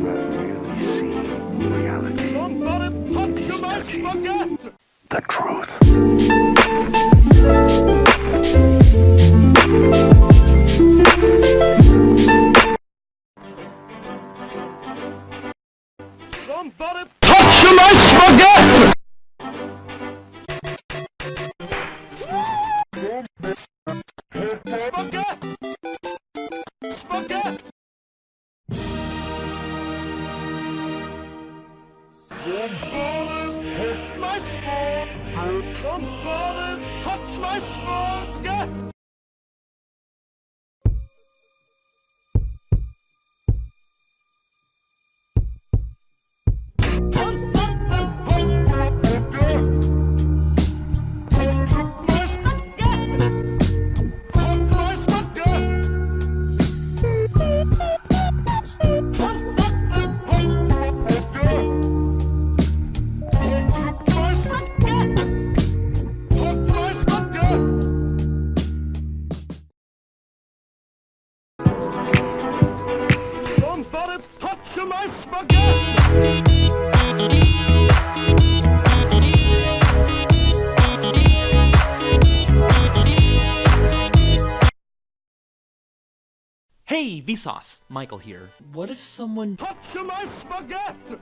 really see reality. Somebody touch my spaghetti! The truth. Somebody touch my spaghetti! Spaghetti! Spaghetti! Somebody touch my spaghetti! Somebody touch my spaghetti! Hey, Vsauce! Michael here. What if someone... Touch my spaghetti!